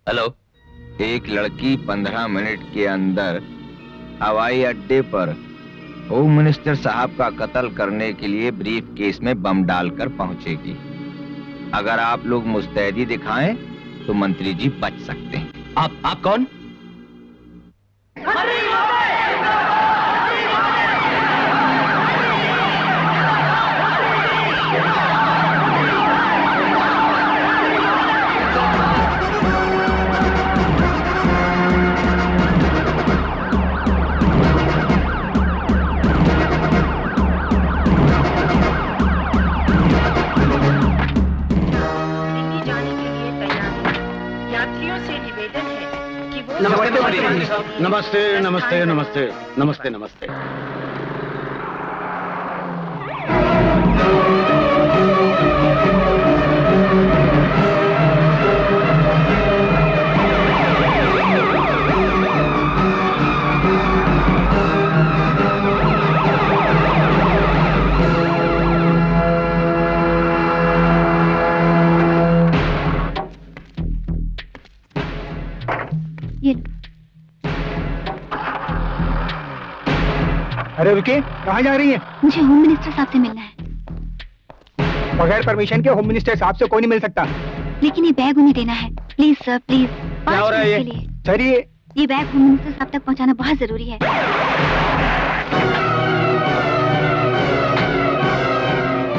Hello. एक लड़की 15 minute के अंदर हवाई अड्डे पर होम मिनिस्टर साहब का कत्ल करने के लिए ब्रीफ केस में बम डालकर पहुंचेगी। अगर आप लोग मुस्तैदी दिखाएं तो मंत्री जी बच सकते हैं। आप कौन? नमस्ते नमस्ते नमस्ते नमस्ते नमस्ते। अरे विकी, कहाँ जा रही है? मुझे होम मिनिस्टर साहब से मिलना है। बगैर परमिशन के होम मिनिस्टर साहब से कोई नहीं मिल सकता। लेकिन ये बैग उन्हें देना है। Please sir, please. क्या हो रहा है ये? सर ये बैग होम मिनिस्टर साहब तक पहुँचाना बहुत जरूरी है।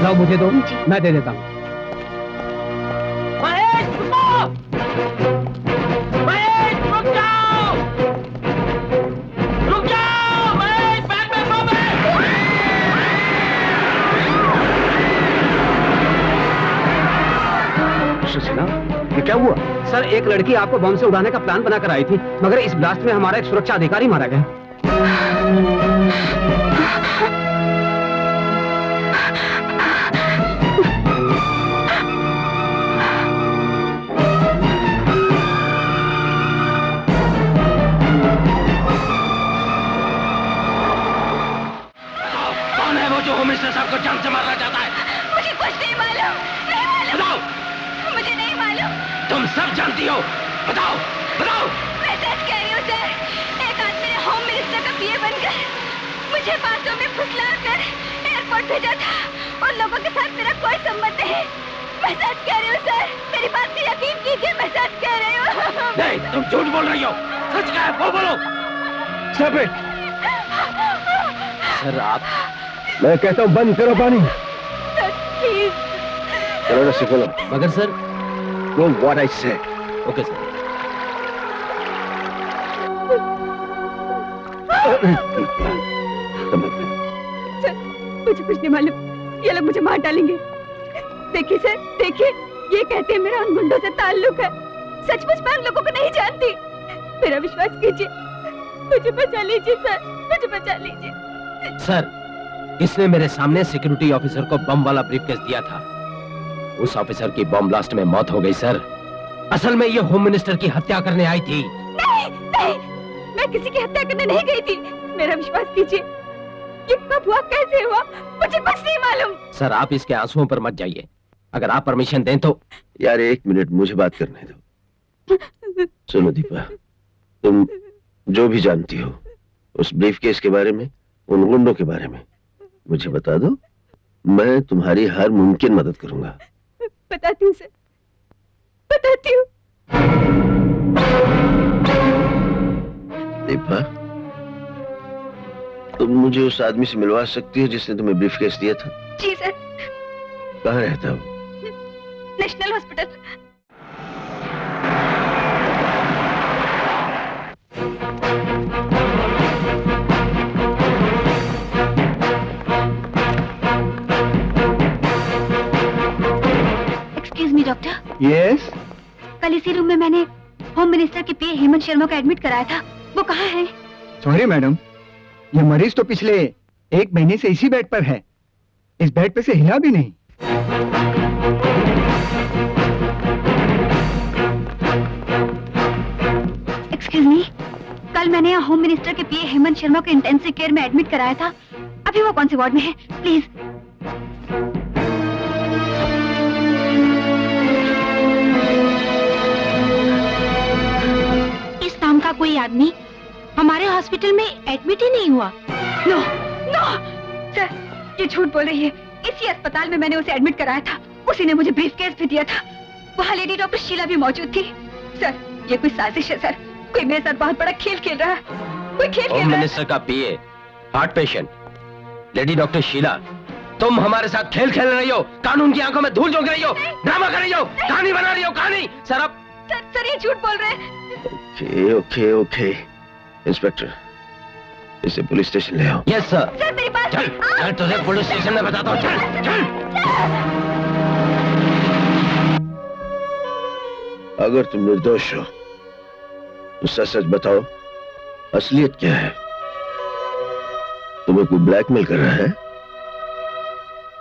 लाओ मुझे दो, मैं दे देता हूँ। ये क्या हुआ? सर, एक लड़की आपको बम से उड़ाने का प्लान बनाकर आई थी, मगर इस ब्लास्ट में हमारा एक सुरक्षा अधिकारी मारा गया। कौन है वो जो होम मिनिस्टर साहब को जान से मारना चाहता है? मुझे कुछ नहीं मालूम। नहीं मालूम। बताओ। मुझे नहीं मालूम। तुम सब जानती हो। बताओ बताओ। मैं सच कह रही हूँ सर। एक आदमी ने होम मिनिस्टर का पीए बनकर मुझे बातों में फुसलाकर एयरपोर्ट भेजा था। उन लोगों के साथ मेरा कोई संबंध नहीं। मैं सच कह रही हूँ सर। मेरी बात पे यकीन कीजिए, मैं सच कह रही हूँ। नहीं, तुम झूठ बोल रही हो। सच क्या है वो बोलो। सर आप, मैं कहता हूँ बंद करो पानी। Sir please. चलो ना सिखो। मगर सर। डू व्हाट आई से। Okay sir. सर, मुझे कुछ नहीं मालूम। ये लोग मुझे मार डालेंगे। देखिए सर, देखिए, ये कहते हैं मेरा उन गुंडों से ताल्लुक है। सचमुच मैं उन लोगों को नहीं जानती। मेरा विश्वास कीजिए। मुझे बचा लीजिए सर, मुझे बचा लीजिए। सर, इसने मेरे सामने सिक्योरिटी ऑफिसर को बम वाला ब्रीफकेस दिया था। उस ऑफिसर की बम ब्लास्ट में मौत हो गई सर। असल में ये होम मिनिस्टर की हत्या करने आई थी। नहीं, नहीं, मैं किसी की हत्या करने नहीं गई थी। मेरा विश्वास कीजिए। ये कब हुआ, कैसे हुआ, मुझे कुछ नहीं मालूम। सर, आप इसके आंसुओं पर मत जाइए। अगर आप परमिशन दें तो। यार एक मिनट मुझे बात करने दो। सुनो दीपा, तुम जो भी जानती हो उस ब्रीफकेस के बारे में, उन गुंडों के बारे में, मुझे बता दो। मैं तुम्हारी हर मुमकिन मदद करूंगा। बताती हूँ सर, बताती हूँ। दीपा, तुम मुझे उस आदमी से मिलवा सकती हो जिसने तुम्हें ब्रीफकेस दिया था? जी सर। कहाँ रहता हो? National hospital. Excuse me doctor. Yes. कल इसी रूम में मैंने होम मिनिस्टर के पीए हेमंत शर्मा को एडमिट कराया था। वो कहाँ है? सॉरी मैडम, ये मरीज तो पिछले 1 महीने से इसी बेड पर है। इस बेड पे से हिला भी नहीं। एक्सक्यूज मी, कल मैंने यहाँ होम मिनिस्टर के पीए हेमंत शर्मा को इंटेंसिव केयर में एडमिट कराया था। अभी वो कौन से वार्ड में है? प्लीज। हॉस्पिटल में एडमिट ही नहीं हुआ। नो नो सर, ये झूठ बोल रही है। इसी अस्पताल में मैंने उसे एडमिट कराया था। उसी ने मुझे ब्रीफकेस भी दिया था। वहाँ लेडी डॉक्टर शीला भी मौजूद थी। सर, ये कोई साजिश है सर। कोई मेरे साथ बहुत बड़ा खेल खेल रहा है। कोई खेल खेल रहा है। होम मिनिस्टर का PA, heart patient, lady doctor Sheela, तुम हमारे साथ खेल खेल रही हो। कानून की आंखों में धूल झोंक रही हो, ड्रामा कर रही हो, कहानी बना रही हो, कहानी। सर अब सर ये झूठ बोल रहे हैं। ओके ओके ओके, इंस्पेक्टर इसे पुलिस स्टेशन ले आओ। Yes sir. सर मेरी बात चल चल, तुझे पुलिस स्टेशन में बताता हूँ। चल चल। अगर तुम निर्दोष हो तो सच सच बताओ, असलियत क्या है? तुम्हें कोई ब्लैकमेल कर रहा है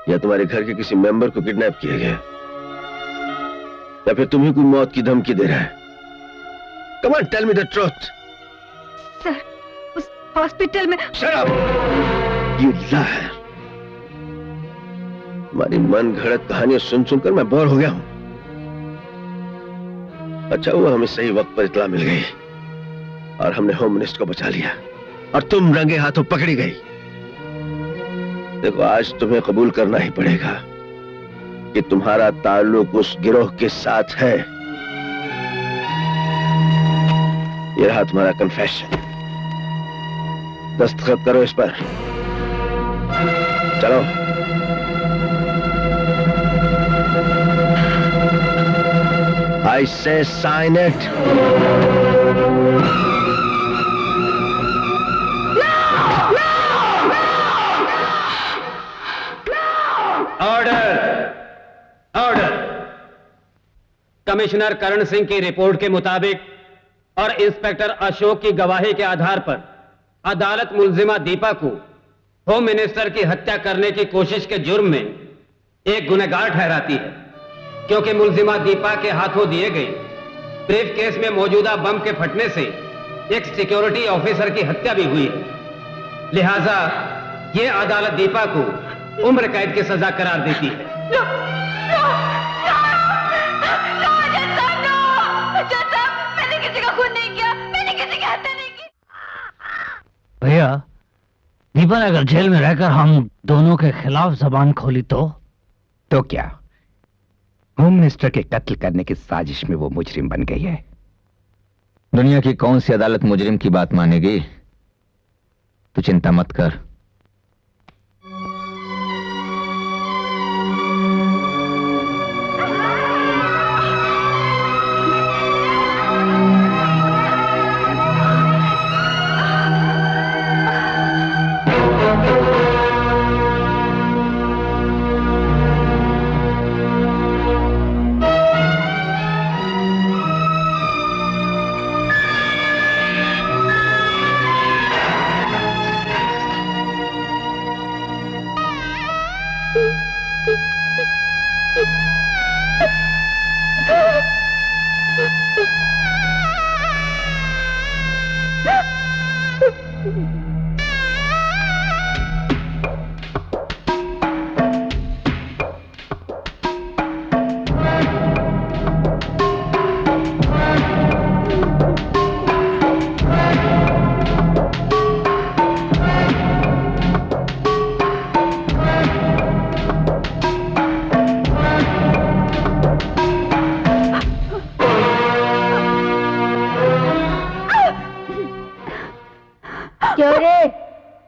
या तुम्हारे घर के किसी मेंबर को किडनैप किया गया, या फिर तुम्हें कोई मौत की धमकी दे रहा है? Come on, tell me the truth. Sir, उस हॉस्पिटल में। Shut up, you liar. तुम्हारी मन घड़त कहानियां सुन सुनकर मैं बोर हो गया हूं। अच्छा हुआ हमें सही वक्त पर इत्तला मिल गई और हमने होम मिनिस्टर को बचा लिया और तुम रंगे हाथों पकड़ी गई। देखो, आज तुम्हें कबूल करना ही पड़ेगा कि तुम्हारा ताल्लुक उस गिरोह के साथ है। ये रहा तुम्हारा कन्फेशन। दस्तखत करो इस पर। चलो। I say sign it. Order order. Commissioner Karan Singh की रिपोर्ट के मुताबिक और इंस्पेक्टर अशोक की गवाही के आधार पर अदालत मुलजिमा दीपा को होम मिनिस्टर की हत्या करने की कोशिश के जुर्म में एक गुनहगार ठहराती है, क्योंकि मुलजिमा दीपा के हाथों दिए गए ब्रीफ केस में मौजूदा बम के फटने से एक सिक्योरिटी ऑफिसर की हत्या भी हुई है। लिहाजा ये अदालत दीपा को उम्र कैद की सजा करार देती है। मैंने किसी का खून नहीं किया, मैंने किसी की हत्या नहीं की। भैया, दीपा अगर जेल में रहकर हम दोनों के खिलाफ जबान खोली तो क्या? होम मिनिस्टर के कत्ल करने की साजिश में वो मुजरिम बन गई है। दुनिया की कौन सी अदालत मुजरिम की बात मानेगी? तू चिंता मत कर।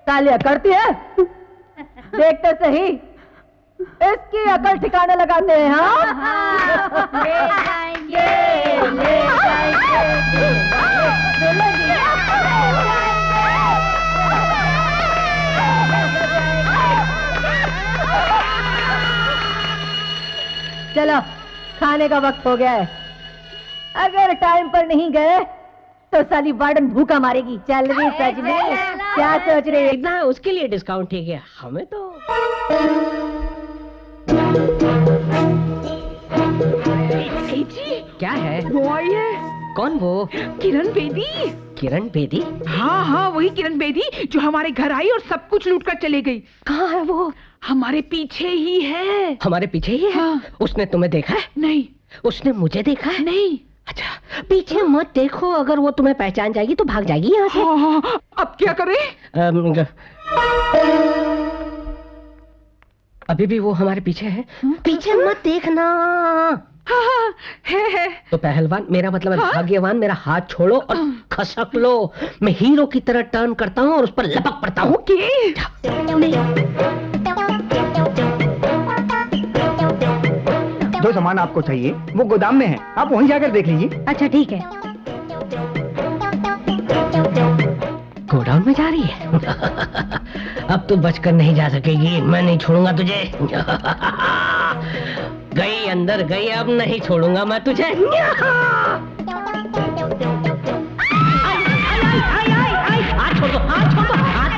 तालियां करती है? देखते सही इसकी अकल ठिकाने लगाते हैं। हाँ, ले जाएंगे, ले जाएंगे। चलो, खाने का वक्त हो गया है। अगर टाइम पर नहीं गए तो साली वार्डन भूखा मारेगी। चल रही सजनी, क्या सोच रही है? ना उसके लिए डिस्काउंट ठीक है, हमें तो क्या है? वो आई है। कौन वो? किरण बेदी। किरण बेदी? हाँ हाँ, वही किरण बेदी जो हमारे घर आई और सब कुछ लूट कर चले गई। कहाँ है वो? हमारे पीछे ही है। हमारे पीछे ही है? हाँ। उसने तुम्हें देखा है? नहीं। उसने मुझे देखा है? नहीं। अच्छा, पीछे मत देखो, अगर वो तुम्हें पहचान जाएगी तो भाग जाएगी यहाँ से। हाँ, अब क्या करें? अभी भी वो हमारे पीछे है। पीछे मत देखना। हाँ, है। तो पहलवान, मेरा मतलब है भाग्यवान, मेरा हाथ छोड़ो और खसक लो। मैं हीरो की तरह टर्न करता हूँ और उस पर लपक पड़ता हूँ। जो सामान आपको चाहिए वो गोदाम में है, आप वहीं जाकर देख लीजिए। अच्छा ठीक है। गोडाउन में जा रही है। अब तो बचकर नहीं जा सकेगी, मैं नहीं छोड़ूंगा तुझे। गई अंदर गई, अब नहीं छोड़ूंगा मैं तुझे। हाथ छोड़ दो, हाथ छोड़ दो, हाथ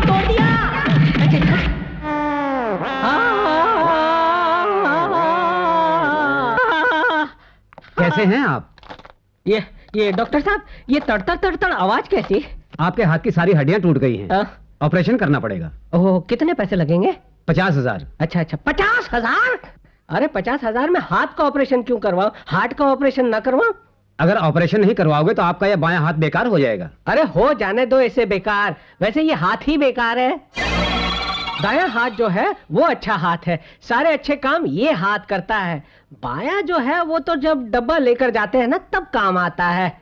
तोड़ दिया। कैसे हैं आप? ये डॉक्टर साहब, ये तड़तड़ तड़तड़ आवाज कैसी? आपके हाथ की सारी हड्डियां टूट गई हैं। ऑपरेशन करना पड़ेगा। ओह, कितने पैसे लगेंगे? 50,000। अच्छा, 50,000? अरे 50,000 में हाथ का ऑपरेशन क्यों करवाऊं? हार्ट का ऑपरेशन ना करवाऊं? अगर ऑपरेशन नहीं करवाओगे तो आपका यह बायां हाथ बेकार हो जाएगा। अरे हो जाने दो इसे बेकार, वैसे ये हाथ ही बेकार है। दायां हाथ जो है वो अच्छा हाथ है, सारे अच्छे काम ये हाथ करता है। बायां जो है वो तो जब डब्बा लेकर जाते हैं ना तब काम आता है।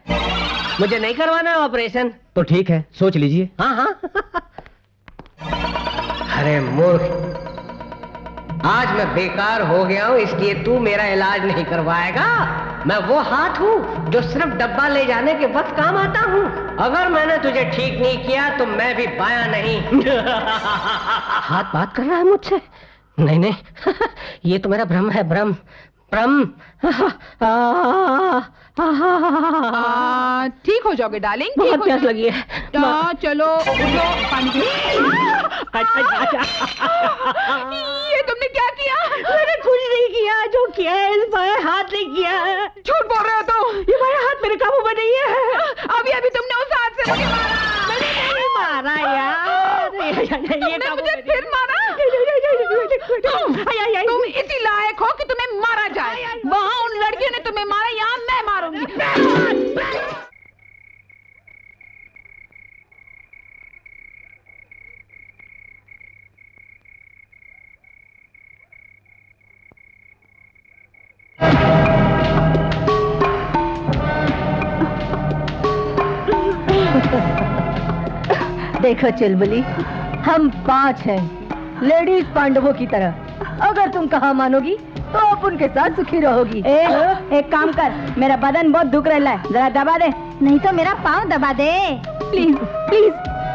मुझे नहीं करवाना है ऑपरेशन। तो ठीक है, सोच लीजिए। हाँ। अरे मूर्ख, आज मैं बेकार हो गया हूँ इसलिए तू मेरा इलाज नहीं करवाएगा। मैं वो हाथ हूँ जो सिर्फ डब्बा ले जाने के वक्त काम आता हूँ। अगर मैंने तुझे ठीक नहीं किया तो मैं भी बायां नहीं। हाथ बात कर रहा है मुझसे? नहीं, ये तो मेरा भ्रम है, भ्रम। ठीक हो जाओगे डार्लिंग। बहुत प्यास लगी है। चलो उठो, पानी पी। ये तुमने क्या किया? मैंने कुछ नहीं किया, जो किया है इस बाएं हाथ ने किया है। झूठ बोल रहे हो तुम। ये बायां हाथ मेरे काबू में नहीं है। अभी तुमने उस हाथ से मुझे मारा। मैंने नहीं मारा यार। तुमने मुझे फिर मारा। तुम इसी लायक हो कि तुम्हें मारा जाए। वहाँ उन लड़कियों ने तुम्हें मारा, यहाँ मैं मारूंगी। देखो चुलबुली, हम 5 हैं, लेडीज पांडवों की तरह। अगर तुम कहा मानोगी तो आप उनके साथ सुखी रहोगी। एक काम कर, मेरा बदन बहुत दुख रहा है, जरा दबा दे। नहीं तो मेरा पाँव दबा दे। प्लीज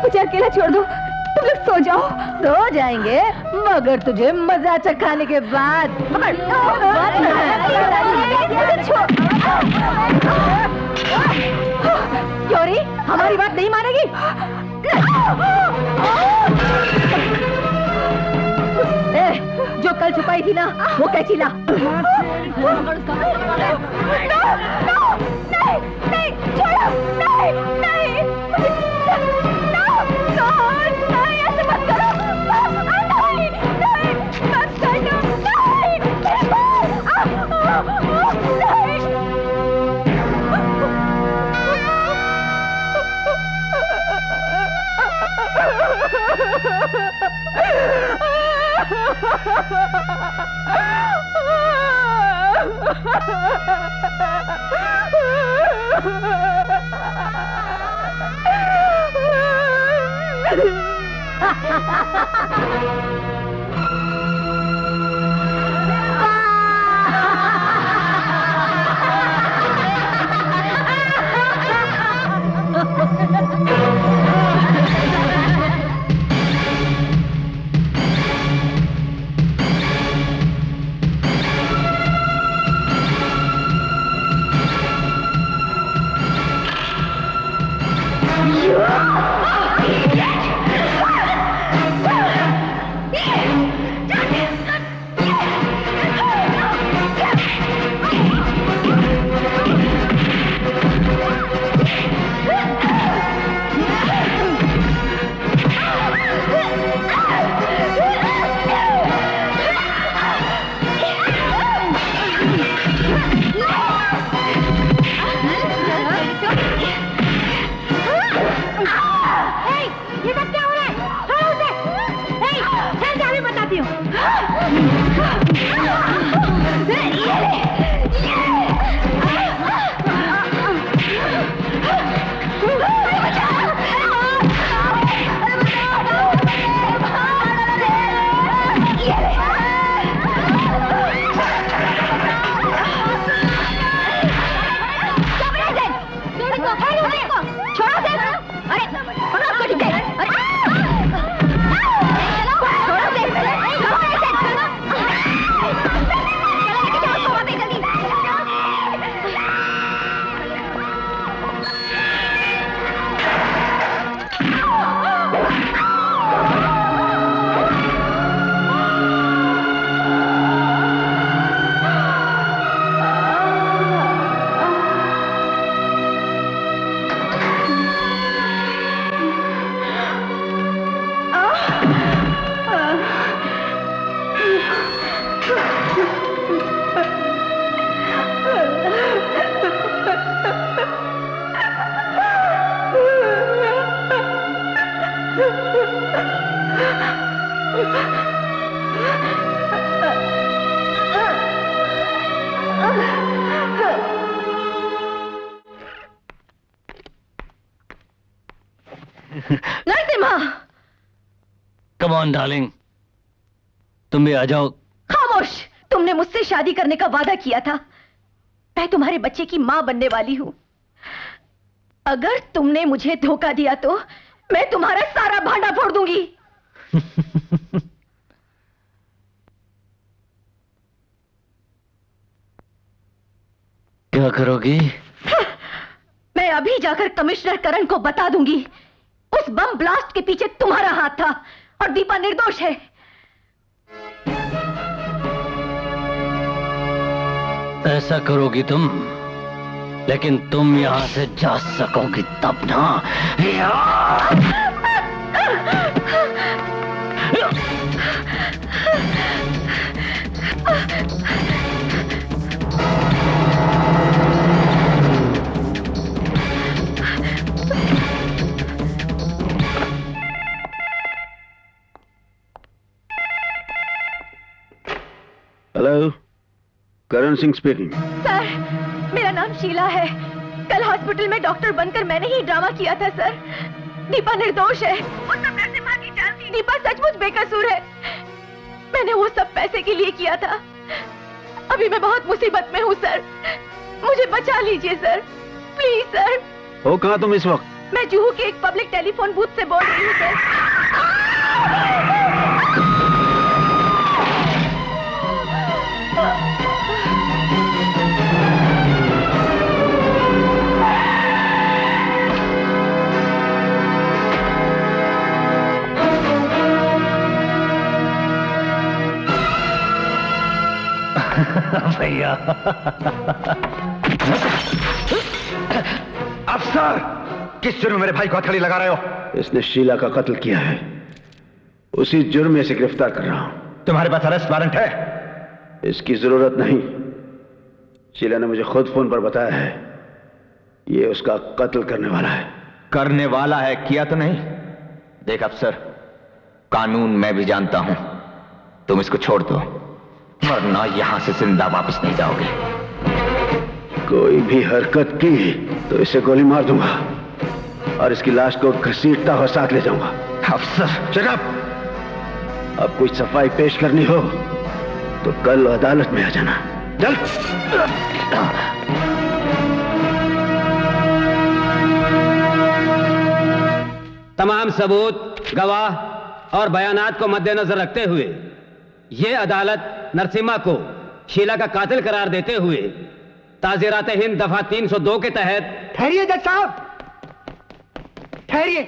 मुझे अकेला छोड़ दो, तुम लोग सो जाओ। सो जाएंगे मगर तुझे मजा चखाने के बाद। क्योरी, हमारी बात नहीं मानेगी? जो कल छुपाई थी ना वो कैची ला। ऐसे मत करो। नरसिम्हा! कम ऑन डार्लिंग, तुम भी आ जाओ। खामोश! तुमने मुझसे शादी करने का वादा किया था। मैं तुम्हारे बच्चे की मां बनने वाली हूं। अगर तुमने मुझे धोखा दिया तो मैं तुम्हारा सारा भांडा फोड़ दूंगी। क्या करोगी? मैं अभी जाकर कमिश्नर करण को बता दूंगी उस बम ब्लास्ट के पीछे तुम्हारा हाथ था और दीपा निर्दोष है। ऐसा करोगी तुम, लेकिन तुम यहां से जा सकोगी तब ना। Hello, Karan Singh speaking. Sir, मेरा नाम शीला है। कल हॉस्पिटल में डॉक्टर बनकर मैंने ही ड्रामा किया था सर। दीपा निर्दोष है। वो सब नरसिम्हा की जान थी। दीपा सचमुच बेकसूर है। मैंने वो सब पैसे के लिए किया था। अभी मैं बहुत मुसीबत में हूँ सर, मुझे बचा लीजिए सर, प्लीज सर। हो कहाँ तुम इस वक्त? मैं जुहू के एक पब्लिक टेलीफोन बूथ से बोल रही हूँ सर। भैया। अफसर, किस जुर्म में मेरे भाई को हथकड़ी लगा रहे हो? इसने शीला का कत्ल किया है, उसी जुर्म में से गिरफ्तार कर रहा हूं। तुम्हारे पास अरेस्ट वारंट है? इसकी जरूरत नहीं। शीला ने मुझे खुद फोन पर बताया है ये उसका कत्ल करने वाला है। करने वाला है, किया तो नहीं। देख अफसर, कानून मैं भी जानता हूं। तुम इसको छोड़ दो, वरना यहां से जिंदा वापस नहीं जाओगे। कोई भी हरकत की तो इसे गोली मार दूंगा और इसकी लाश को घसीटता हुआ साथ ले जाऊंगा। अफसर शट अप! अब कोई सफाई पेश करनी हो तो कल अदालत में आ जाना। चल। तमाम सबूत, गवाह और बयानात को मद्देनजर रखते हुए यह अदालत नरसिम्हा को शीला का कातिल करार देते हुए ताज़ीरात हिंद दफा 302 के तहत। ठहरिए जज साहब, ठहरिए।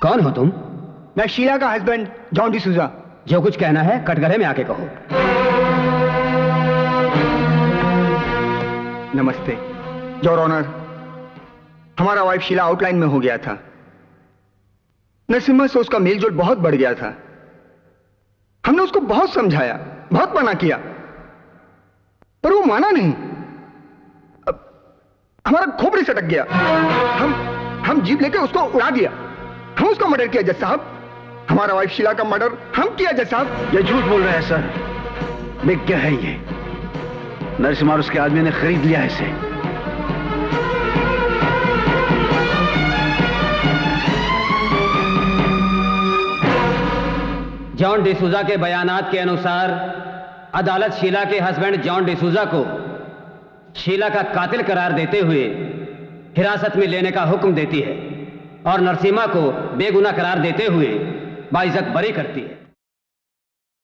कौन हो तुम? मैं शीला का हस्बैंड जॉन डिसूजा। जो कुछ कहना है कटघरे में आके कहो। नमस्ते योर ऑनर, हमारा वाइफ शीला आउटलाइन में हो गया था। नरसिम्हा से उसका मेलजोल बहुत बढ़ गया था। हमने उसको बहुत समझाया, बहुत मना किया, पर वो माना नहीं। अब हमारा खोपड़ी सटक गया। हम जीप लेके उसको उड़ा दिया। हम उसका मर्डर किया जज साहब। हमारा वाइफ शीला का मर्डर हम किया जज साहब। ये झूठ बोल रहे हैं सर। बिग क्या है ये? नरसिम्हा और उसके आदमी ने खरीद लिया है इसे। जॉन डिसूजा के बयानात के अनुसार अदालत शीला के हस्बैंड जॉन डिसूजा को शीला का कातिल करार देते हुए हिरासत में लेने का हुक्म देती है और नरसिम्हा को बेगुनाह करार देते हुए बाइज्जत बरी करती है।